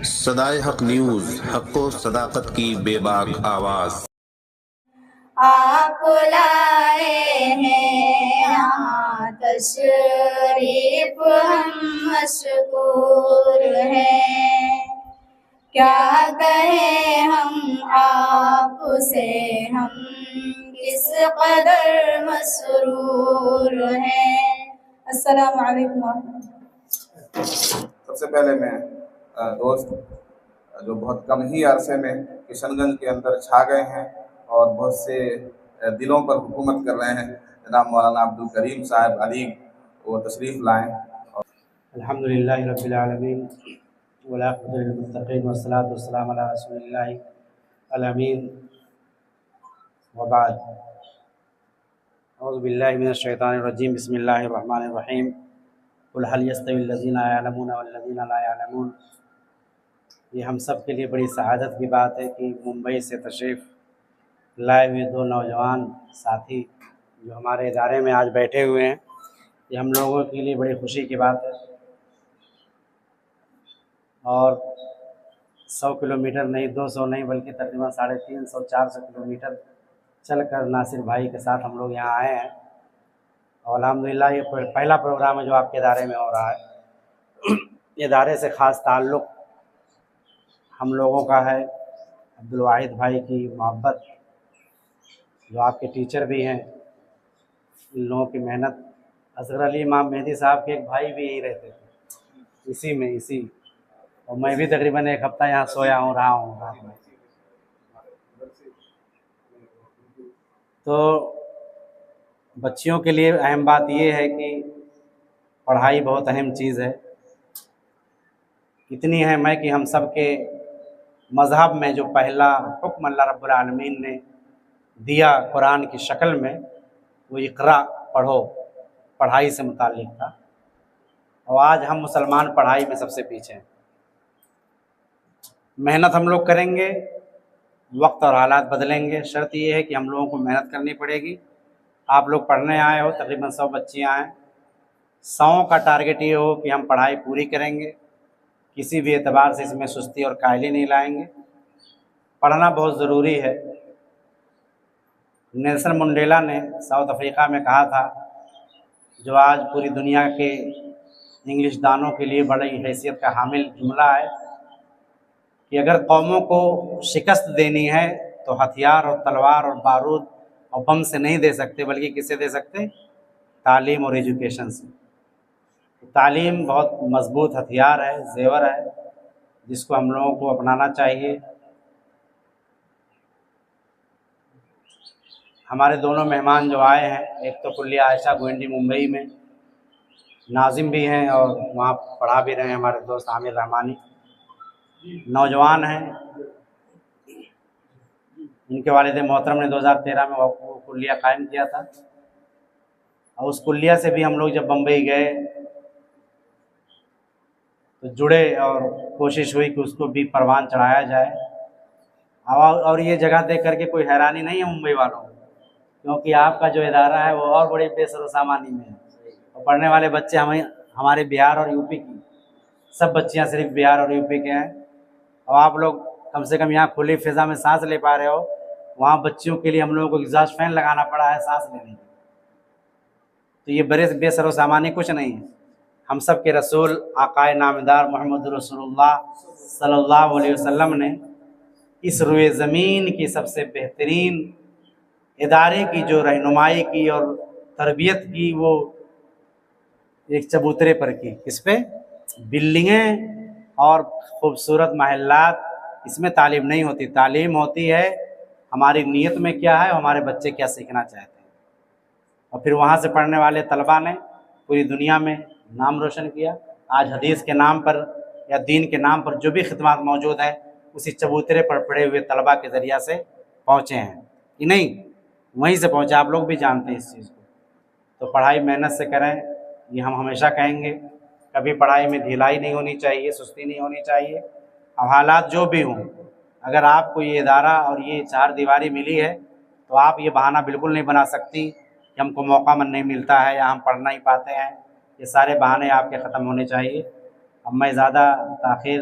صدائے حق نیوز، حق و صداقت کی بے باک آواز۔ آپ لائے ہیں یہاں تشریف، ہم مشکور ہیں، کیا کہیں ہم آپ سے، ہم کس قدر مسرور ہیں۔ السلام علیکم ورحمۃ اللہ۔ سب سے پہلے میں دوست جو بہت کم ہی عرصے میں کشن گنج کے اندر چھا گئے ہیں اور بہت سے دلوں پر حکومت کر رہے ہیں، جناب مولانا عبدالکریم صاحب علی، وہ تشریف لائیں۔ الحمدللہ رب العالمین والعاقبۃ للمتقین والصلاۃ والسلام علی رسول اللہ الامین، وبعد۔ اعوذ باللہ من الشیطان الرجیم، بسم اللہ الرحمن الرحیم۔ قل هل يستوي الذین یعلمون والذین لا یعلمون۔ یہ ہم سب کے لیے بڑی سعادت کی بات ہے کہ ممبئی سے تشریف لائے ہوئے دو نوجوان ساتھی جو ہمارے ادارے میں آج بیٹھے ہوئے ہیں، یہ ہم لوگوں کے لیے بڑی خوشی کی بات ہے۔ اور 100 کلومیٹر نہیں، 200 نہیں، بلکہ تقریباً 350 400 کلومیٹر چل کر ناصر بھائی کے ساتھ ہم لوگ یہاں آئے ہیں، اور الحمدللہ یہ پہلا پروگرام ہے جو آپ کے ادارے میں ہو رہا ہے۔ ادارے سے خاص تعلق ہم لوگوں کا ہے، عبدالواحد بھائی کی محبت، جو آپ کے ٹیچر بھی ہیں، ان لوگوں کی محنت۔ اصغر علی امام مہدی صاحب کے ایک بھائی بھی یہی رہتے تھے، اسی اور میں بھی تقریباً 1 ہفتہ یہاں سویا ہوں، رہا ہوں رات میں۔ تو بچیوں کے لیے اہم بات یہ ہے کہ پڑھائی بہت اہم چیز ہے۔ اتنی اہم ہے کہ ہم سب کے مذہب میں جو پہلا حکم اللہ رب العالمین نے دیا قرآن کی شکل میں، وہ اقرا، پڑھو، پڑھائی سے متعلق تھا، اور آج ہم مسلمان پڑھائی میں سب سے پیچھے ہیں۔ محنت ہم لوگ کریں گے، وقت اور حالات بدلیں گے، شرط یہ ہے کہ ہم لوگوں کو محنت کرنی پڑے گی۔ آپ لوگ پڑھنے آئے ہو، تقریباً 100 بچیاں ہیں، 100 کا ٹارگٹ یہ ہو کہ ہم پڑھائی پوری کریں گے، کسی بھی اعتبار سے اس میں سستی اور کاہلی نہیں لائیں گے۔ پڑھنا بہت ضروری ہے۔ نیلسن منڈیلا نے ساؤتھ افریقہ میں کہا تھا، جو آج پوری دنیا کے انگلش دانوں کے لیے بڑی حیثیت کا حامل جملہ ہے، کہ اگر قوموں کو شکست دینی ہے تو ہتھیار اور تلوار اور بارود اور بم سے نہیں دے سکتے، بلکہ کس سے دے سکتے؟ تعلیم اور ایجوکیشن سے۔ تعلیم بہت مضبوط ہتھیار ہے، زیور ہے، جس کو ہم لوگوں کو اپنانا چاہیے۔ ہمارے دونوں مہمان جو آئے ہیں، ایک تو کلیہ عائشہ گوئنڈی ممبئی میں ناظم بھی ہیں اور وہاں پڑھا بھی رہے ہیں، ہمارے دوست عامر رحمانی، نوجوان ہیں۔ ان کے والد محترم نے 2013 میں وہ کلیہ قائم کیا تھا، اور اس کلیہ سے بھی ہم لوگ جب بمبئی گئے تو جڑے اور کوشش ہوئی کہ اس کو بھی پروان چڑھایا جائے۔ اور یہ جگہ دیکھ کر کے کوئی حیرانی نہیں ہے ممبئی والوں کو، کیونکہ آپ کا جو ادارہ ہے وہ اور بڑی بے سر و سامانی میں ہے، اور پڑھنے والے بچے ہمارے بہار اور یو پی کی، سب بچیاں صرف بہار اور یو پی کے ہیں، اور آپ لوگ کم سے کم یہاں کھلی فضا میں سانس لے پا رہے ہو، وہاں بچیوں کے لیے ہم لوگوں کو ایگزاسٹ فین لگانا پڑا ہے سانس لینے کے۔ تو یہ بے سر و سامانی کچھ نہیں ہے۔ ہم سب کے رسول آقائے نامدار محمد رسول اللہ صلی اللہ علیہ وسلم نے اس روئے زمین کی سب سے بہترین ادارے کی جو رہنمائی کی اور تربیت کی، وہ ایک چبوترے پر کی۔ کس پہ؟ بلڈنگیں اور خوبصورت محلات، اس میں تعلیم نہیں ہوتی۔ تعلیم ہوتی ہے ہماری نیت میں کیا ہے، ہمارے بچے کیا سیکھنا چاہتے ہیں، اور پھر وہاں سے پڑھنے والے طلباء نے پوری دنیا میں نام روشن کیا۔ آج حدیث کے نام پر یا دین کے نام پر جو بھی خدمات موجود ہیں، اسی چبوترے پر پڑے ہوئے طلباء کے ذریعہ سے پہنچے ہیں، کہ نہیں؟ وہیں سے پہنچے، آپ لوگ بھی جانتے ہیں اس چیز کو۔ تو پڑھائی محنت سے کریں، یہ ہم ہمیشہ کہیں گے۔ کبھی پڑھائی میں ڈھیلائی نہیں ہونی چاہیے، سستی نہیں ہونی چاہیے۔ اب حالات جو بھی ہوں، اگر آپ کو یہ ادارہ اور یہ 4 دیواری ملی ہے تو آپ یہ بہانہ بالکل نہیں بنا سکتی کہ ہم کو موقع نہیں ملتا ہے یا ہم پڑھ نہیں پاتے ہیں۔ یہ سارے بہانے آپ کے ختم ہونے چاہیے۔ اب میں زیادہ تاخیر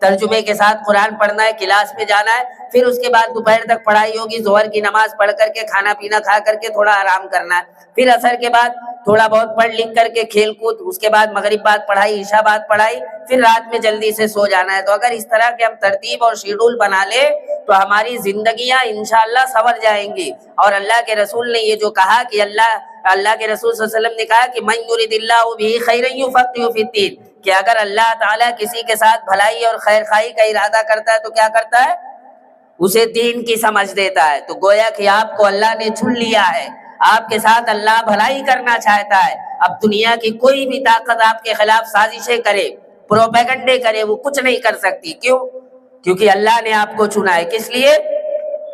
ترجمے کے ساتھ قرآن پڑھنا ہے، کلاس میں جانا ہے، پھر اس کے بعد دوپہر تک پڑھائی ہوگی، ظہر کی نماز پڑھ کر کے کھانا پینا کھا کر کے تھوڑا آرام کرنا ہے، پھر عصر کے بعد تھوڑا بہت پڑھ لکھ کر کے کھیل کود، اس کے بعد مغرب بعد پڑھائی، عشاء بعد پڑھائی، پھر رات میں جلدی سے سو جانا ہے۔ تو اگر اس طرح کے ہم ترتیب اور شیڈول بنا لیں تو ہماری زندگیاں انشاءاللہ سنور جائیں گی۔ اور اللہ کے رسول نے یہ جو کہا کہ اللہ کے رسول صلی اللہ علیہ وسلم نے کہا کہ من یرید اللہ بہ خیرا یفقہہ فی الدین، کہ اگر اللہ تعالیٰ کسی کے ساتھ بھلائی اور خیر خواہی کا ارادہ کرتا ہے تو کیا کرتا ہے؟ اسے دین کی سمجھ دیتا ہے۔ تو گویا کہ آپ کو اللہ نے چن لیا ہے، آپ کے ساتھ اللہ بھلائی کرنا چاہتا ہے۔ اب دنیا کی کوئی بھی طاقت آپ کے خلاف سازشیں کرے، پروپیگنڈے کرے، وہ کچھ نہیں کر سکتی۔ کیوں؟ کیونکہ اللہ نے آپ کو چنا ہے، کس لیے؟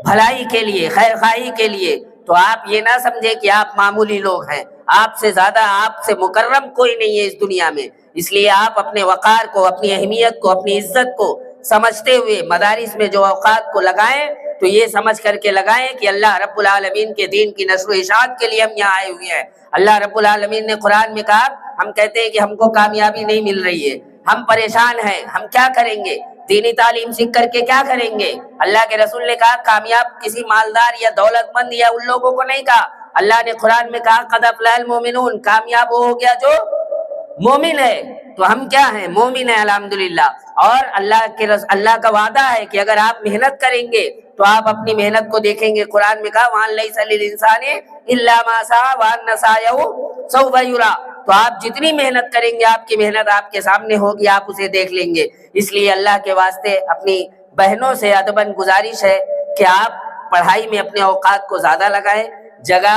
بھلائی کے لیے، خیر خواہی کے لیے۔ تو آپ یہ نہ سمجھے کہ آپ معمولی لوگ ہیں، آپ سے زیادہ، آپ سے مکرم کوئی نہیں ہے اس دنیا میں۔ اس لیے آپ اپنے وقار کو، اپنی اہمیت کو، اپنی عزت کو سمجھتے ہوئے مدارس میں جو اوقات کو لگائیں تو یہ سمجھ کر کے لگائیں کہ اللہ رب العالمین کے دین کی نشر و اشاعت کے لیے ہم یہاں آئے ہوئے ہیں۔ اللہ رب العالمین نے قرآن میں کہا، ہم کہتے ہیں کہ ہم کو کامیابی نہیں مل رہی ہے، ہم پریشان ہیں، ہم کیا کریں گے؟ دینی تعلیم سیکھ کر کے کیا کریں گے؟ اللہ کے رسول نے کہا کامیاب کسی مالدار یا دولت مند یا ان لوگوں کو نہیں کہا، اللہ نے قرآن میں کہا قد افلح المؤمنون، کامیاب وہ ہو گیا جو مومن ہے۔ تو ہم کیا ہیں؟ مومن ہیں الحمدللہ۔ اور اللہ کا وعدہ ہے کہ اگر آپ محنت کریں گے تو آپ اپنی محنت کو دیکھیں گے۔ قرآن میں کہا وَأَن لَيْسَ لِلْإِنسَانِ إِلَّا مَا سَعَىٰ وَأَنَّ سَعْيَهُ سَوْفَ يُرَىٰ۔ تو آپ جتنی محنت کریں گے آپ کی محنت آپ کے سامنے ہوگی، آپ اسے دیکھ لیں گے۔ اس لیے اللہ کے واسطے اپنی بہنوں سے ادباً گزارش ہے کہ آپ پڑھائی میں اپنے اوقات کو زیادہ لگائیں۔ جگہ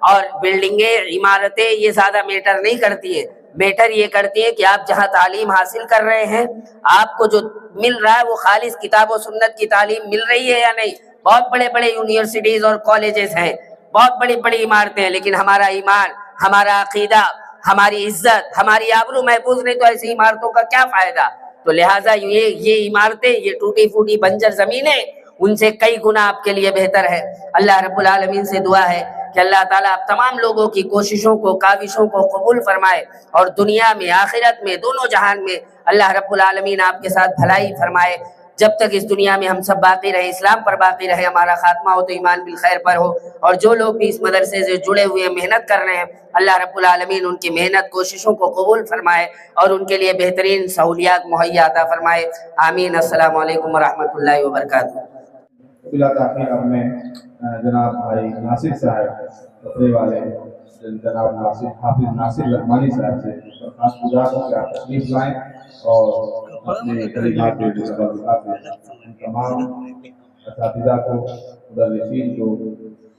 اور بلڈنگیں، عمارتیں یہ زیادہ میٹر نہیں کرتی ہیں، میٹر یہ کرتی ہے کہ آپ جہاں تعلیم حاصل کر رہے ہیں آپ کو جو مل رہا ہے وہ خالص کتاب و سنت کی تعلیم مل رہی ہے یا نہیں۔ بہت بڑے بڑے یونیورسٹیز اور کالجز ہیں، بہت بڑی بڑی عمارتیں ہیں، لیکن ہمارا ایمان، ہمارا عقیدہ، ہماری عزت، ہماری آبرو محفوظ نہیں تو ایسی عمارتوں کا کیا فائدہ؟ تو لہٰذا یہ عمارتیں، یہ ٹوٹی پھوٹی بنجر زمینیں ان سے کئی گنا آپ کے لیے بہتر ہے۔ اللہ رب العالمین سے دعا ہے کہ اللہ تعالیٰ آپ تمام لوگوں کی کوششوں کو، کاوشوں کو قبول فرمائے، اور دنیا میں، آخرت میں، دونوں جہان میں اللہ رب العالمین آپ کے ساتھ بھلائی فرمائے۔ جب تک اس دنیا میں ہم سب باقی رہے، اسلام پر باقی رہے، ہمارا خاتمہ ہو تو ایمان بالخیر پر ہو۔ اور جو لوگ بھی اس مدرسے سے جڑے ہوئے محنت کر رہے ہیں اللہ رب العالمین ان کی محنت، کوششوں کو قبول فرمائے اور ان کے لیے بہترین سہولیات مہیا عطا فرمائے۔ آمین۔ السلام علیکم ورحمۃ اللہ وبرکاتہ۔ بلا تاخیر ہم نے جناب بھائی ناصر صاحب کپڑے والے، جناب ناصر، حافظ ناصر لکھمانی صاحب سے درخواست گزار ہوں کہ آپ تشریف لائیں اور اپنے کلمات کے تمام اساتذہ کو، مدرسین کو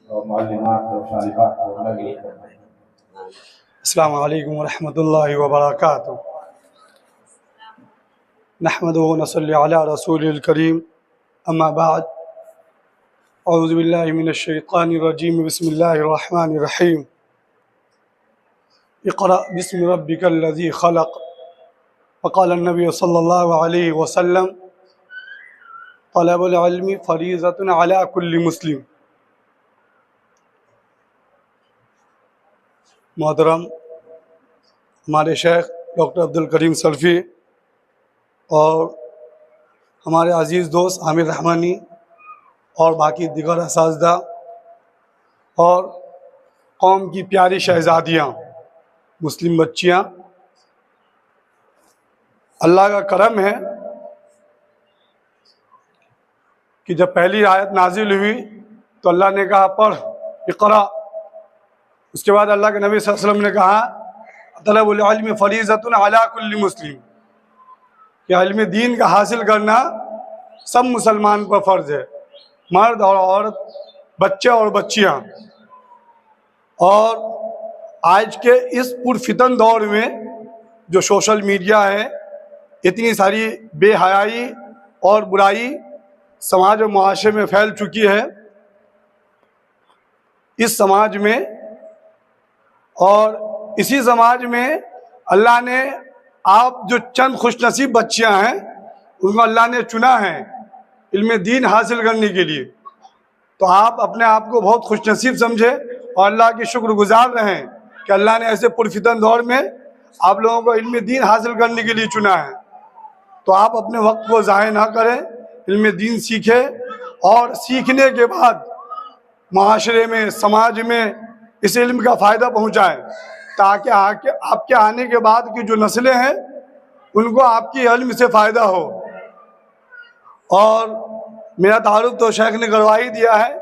اور معلمات اور شارحات کو عمل فرمائیں۔ السلام علیکم ورحمۃ اللہ وبرکاتہ۔ نحمدہ ونصلی علی رسول الکریم، اما بعد، اعوذ باللہ من الشیطان الرجیم، بسم اللہ الرحمن الرحیم۔ اقرأ بسم ربک الذی خلق، وقال النبی صلی اللہ علیہ وسلم طلب العلم فریضۃ علی کل مسلم۔ محترم ہمارے شیخ ڈاکٹر عبدالکریم سلفی اور ہمارے عزیز دوست عامر رحمانی اور باقی دیگر اساتذہ اور قوم کی پیاری شہزادیاں، مسلم بچیاں، اللہ کا کرم ہے کہ جب پہلی آیت نازل ہوئی تو اللہ نے کہا پڑھ، اقرا۔ اس کے بعد اللہ کے نبی صلی اللہ علیہ وسلم نے کہا طلب العلم فریضۃ علی کل مسلم، کہ علم دین کا حاصل کرنا سب مسلمان پر فرض ہے، مرد اور عورت، بچے اور بچیاں۔ اور آج کے اس پرفتن دور میں جو سوشل میڈیا ہے، اتنی ساری بے حیائی اور برائی سماج و معاشرے میں پھیل چکی ہے، اس سماج میں اور اسی سماج میں اللہ نے آپ جو چند خوش نصیب بچیاں ہیں ان کو اللہ نے چنا ہے علم دین حاصل کرنے کے لیے، تو آپ اپنے آپ کو بہت خوش نصیب سمجھے اور اللہ کی شکر گزار رہیں کہ اللہ نے ایسے پرفتن دور میں آپ لوگوں کو علم دین حاصل کرنے کے لیے چنا ہے۔ تو آپ اپنے وقت کو ضائع نہ کریں، علم دین سیکھیں اور سیکھنے کے بعد معاشرے میں، سماج میں اس علم کا فائدہ پہنچائیں، تاکہ آپ کے آنے کے بعد کی جو نسلیں ہیں ان کو آپ کی علم سے فائدہ ہو۔ اور میرا تعارف تو شیخ نے کروا ہی دیا ہے،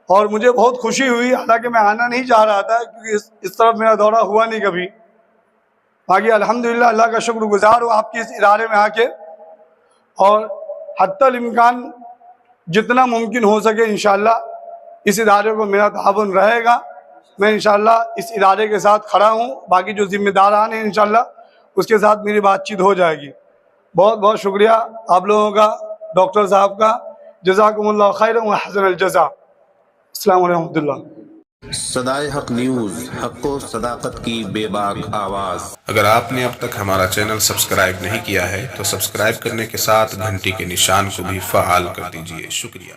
اور مجھے بہت خوشی ہوئی، حالانکہ میں آنا نہیں چاہ رہا تھا کیونکہ اس طرف میرا دورہ ہوا نہیں کبھی۔ باقی الحمدللہ اللہ کا شکر گزار ہوں آپ کی اس ادارے میں آ کے، اور حتی الامکان جتنا ممکن ہو سکے انشاءاللہ اس ادارے کو میرا تعاون رہے گا۔ میں انشاءاللہ اس ادارے کے ساتھ کھڑا ہوں، باقی جو ذمہ داران ہیں انشاءاللہ اس کے ساتھ میری بات چیت ہو جائے گی۔ بہت بہت شکریہ آپ لوگوں کا، ڈاکٹر صاحب کا، جزاکم اللہ خیر و حسن الجزا۔ السلام علیکم ورحمۃ اللہ۔ صدائے حق نیوز، حق و صداقت کی بے باک آواز۔ اگر آپ نے اب تک ہمارا چینل سبسکرائب نہیں کیا ہے تو سبسکرائب کرنے کے ساتھ گھنٹی کے نشان کو بھی فعال کر دیجئے۔ شکریہ۔